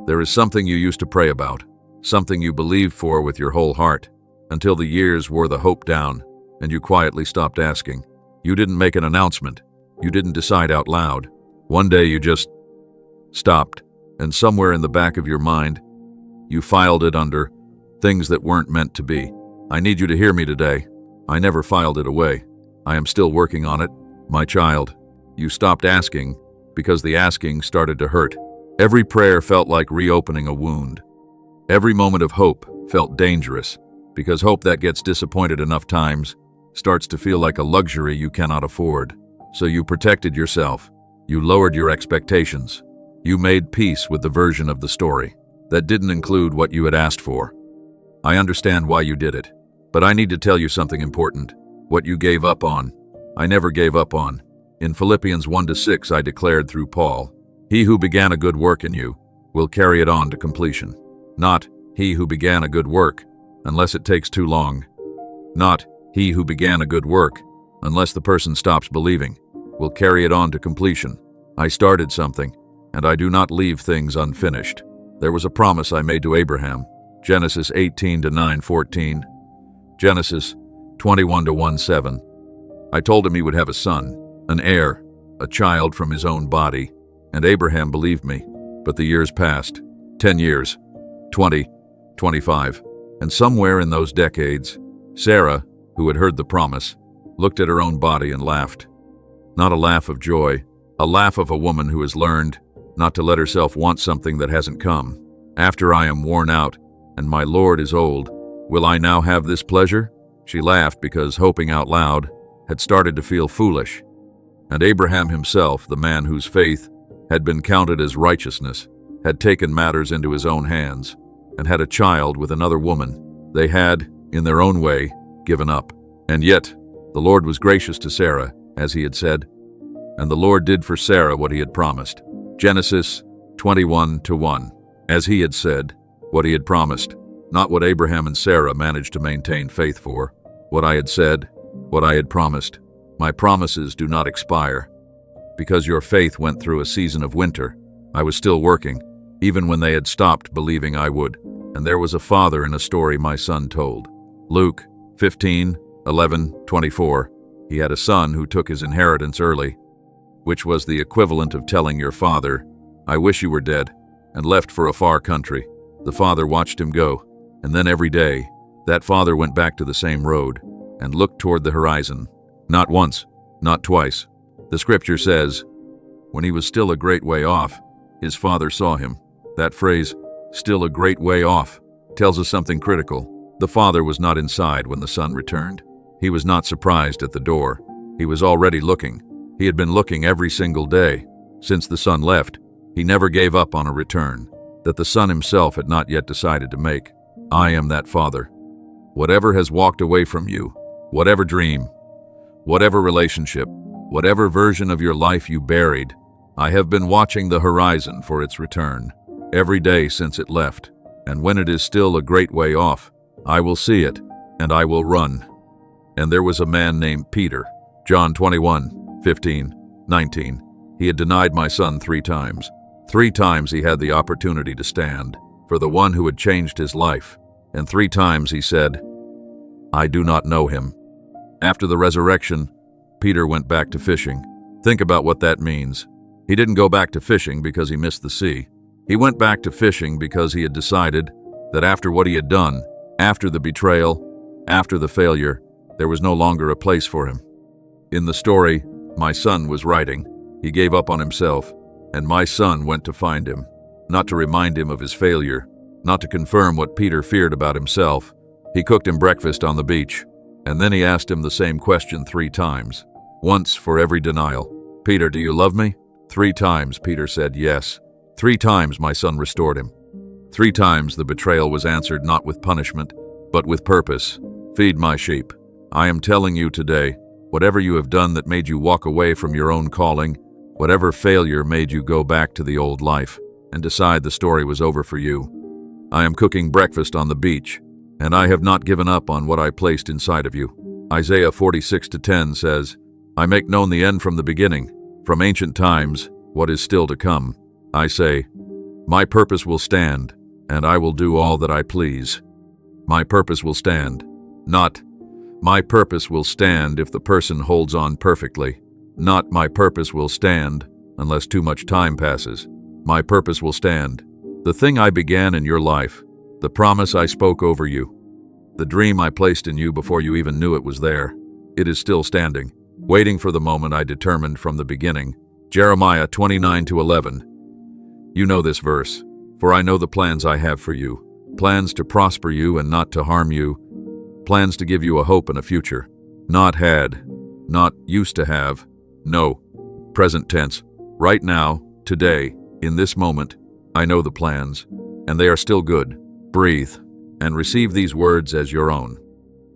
There is something you used to pray about, something you believed for with your whole heart, until the years wore the hope down, and you quietly stopped asking. You didn't make an announcement. You didn't decide out loud. One day you just stopped, and somewhere in the back of your mind, you filed it under things that weren't meant to be. I need you to hear me today. I never filed it away. I am still working on it. My child, you stopped asking because the asking started to hurt. Every prayer felt like reopening a wound. Every moment of hope felt dangerous, because hope that gets disappointed enough times starts to feel like a luxury you cannot afford. So you protected yourself. You lowered your expectations. You made peace with the version of the story that didn't include what you had asked for. I understand why you did it, but I need to tell you something important. What you gave up on, I never gave up on. In Philippians 1-6, I declared through Paul, "He who began a good work in you will carry it on to completion." Not, "He who began a good work, unless it takes too long." Not, "He who began a good work, unless the person stops believing, will carry it on to completion." I started something, and I do not leave things unfinished. There was a promise I made to Abraham, Genesis 18-9-14, Genesis 21-1-7. I told him he would have a son, an heir, a child from his own body, and Abraham believed me. But the years passed, 10 years, 20, 25, and somewhere in those decades, Sarah, who had heard the promise, looked at her own body and laughed. Not a laugh of joy, a laugh of a woman who has learned not to let herself want something that hasn't come. After I am worn out, and my Lord is old, will I now have this pleasure? She laughed because hoping out loud had started to feel foolish. And Abraham himself, the man whose faith had been counted as righteousness, had taken matters into his own hands and had a child with another woman. They had, in their own way, given up. And yet, the Lord was gracious to Sarah, as he had said, and the Lord did for Sarah what he had promised. Genesis 21-1. As he had said, what he had promised, not what Abraham and Sarah managed to maintain faith for. What I had said, what I had promised. My promises do not expire. Because your faith went through a season of winter, I was still working, even when they had stopped believing I would. And there was a father in a story my son told. Luke 15:11-24. He had a son who took his inheritance early, which was the equivalent of telling your father, "I wish you were dead," and left for a far country. The father watched him go, and then every day, that father went back to the same road and looked toward the horizon. Not once, not twice. The scripture says, when he was still a great way off, his father saw him. That phrase, "still a great way off," tells us something critical. The father was not inside when the son returned. He was not surprised at the door. He was already looking. He had been looking every single day. Since the son left, he never gave up on a return that the son himself had not yet decided to make. I am that father. Whatever has walked away from you, whatever dream, whatever relationship, whatever version of your life you buried, I have been watching the horizon for its return every day since it left. And when it is still a great way off, I will see it, and I will run. And there was a man named Peter, John 21:15-19. He had denied my son 3 times. 3 times he had the opportunity to stand for the one who had changed his life. And 3 times he said, "I do not know him." After the resurrection, Peter went back to fishing. Think about what that means. He didn't go back to fishing because he missed the sea. He went back to fishing because he had decided that after what he had done, after the betrayal, after the failure, there was no longer a place for him. In the story my son was writing, he gave up on himself, and my son went to find him, not to remind him of his failure, not to confirm what Peter feared about himself. He cooked him breakfast on the beach, and then he asked him the same question 3 times, once for every denial. "Peter, do you love me?" 3 times Peter said yes. 3 times my son restored him. 3 times the betrayal was answered not with punishment, but with purpose. Feed my sheep. I am telling you today, whatever you have done that made you walk away from your own calling, whatever failure made you go back to the old life and decide the story was over for you, I am cooking breakfast on the beach, and I have not given up on what I placed inside of you. Isaiah 46:10 says, I make known the end from the beginning, from ancient times, what is still to come. I say, My purpose will stand, and I will do all that I please. My purpose will stand. Not, my purpose will stand if the person holds on perfectly. Not, my purpose will stand unless too much time passes. My purpose will stand. The thing I began in your life, the promise I spoke over you, the dream I placed in you before you even knew it was there, it is still standing, waiting for the moment I determined from the beginning. Jeremiah 29:11. You know this verse. For I know the plans I have for you, plans to prosper you and not to harm you, plans to give you a hope and a future. Not had, not used to have, no. Present tense. Right now, today, in this moment, I know the plans, and they are still good. Breathe, and receive these words as your own.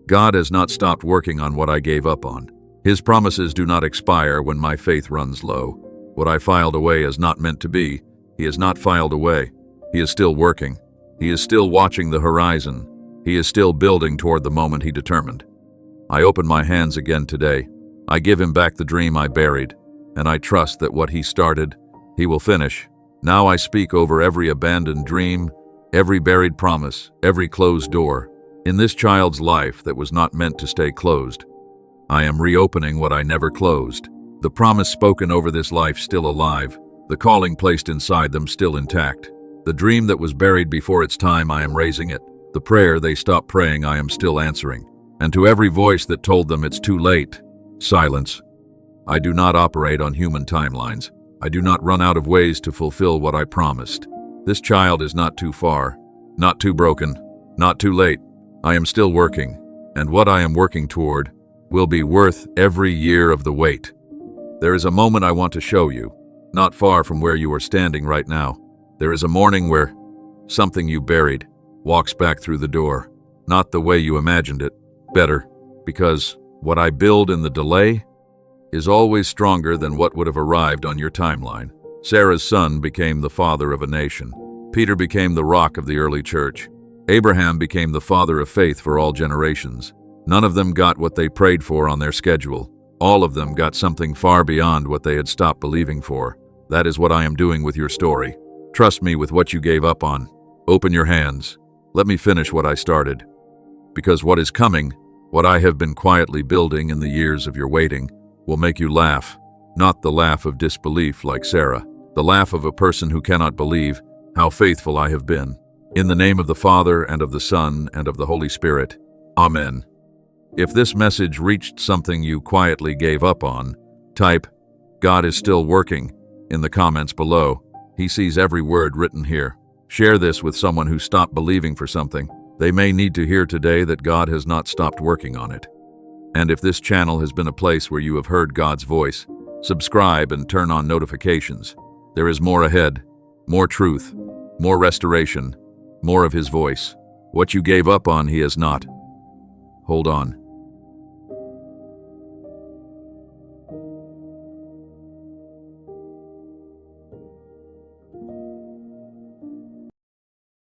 God has not stopped working on what I gave up on. His promises do not expire when my faith runs low. What I filed away is not meant to be. He has not filed away. He is still working. He is still watching the horizon. He is still building toward the moment he determined. I open my hands again today. I give him back the dream I buried, and I trust that what he started, he will finish. Now I speak over every abandoned dream, every buried promise, every closed door, in this child's life that was not meant to stay closed. I am reopening what I never closed. The promise spoken over this life still alive, the calling placed inside them still intact. The dream that was buried before its time, I am raising it. The prayer they stopped praying, I am still answering. And to every voice that told them it's too late, silence. I do not operate on human timelines. I do not run out of ways to fulfill what I promised. This child is not too far, not too broken, not too late. I am still working, and what I am working toward will be worth every year of the wait. There is a moment I want to show you, not far from where you are standing right now. There is a morning where something you buried walks back through the door, not the way you imagined it, better, because what I build in the delay is always stronger than what would have arrived on your timeline. Sarah's son became the father of a nation. Peter became the rock of the early church. Abraham became the father of faith for all generations. None of them got what they prayed for on their schedule. All of them got something far beyond what they had stopped believing for. That is what I am doing with your story. Trust me with what you gave up on. Open your hands. Let me finish what I started. Because what is coming, what I have been quietly building in the years of your waiting, will make you laugh. Not the laugh of disbelief like Sarah, the laugh of a person who cannot believe how faithful I have been. In the name of the Father, and of the Son, and of the Holy Spirit. Amen. If this message reached something you quietly gave up on, type, "God is still working," in the comments below. He sees every word written here. Share this with someone who stopped believing for something. They may need to hear today that God has not stopped working on it. And if this channel has been a place where you have heard God's voice, subscribe and turn on notifications. There is more ahead, more truth, more restoration, more of His voice. What you gave up on, He has not. Hold on.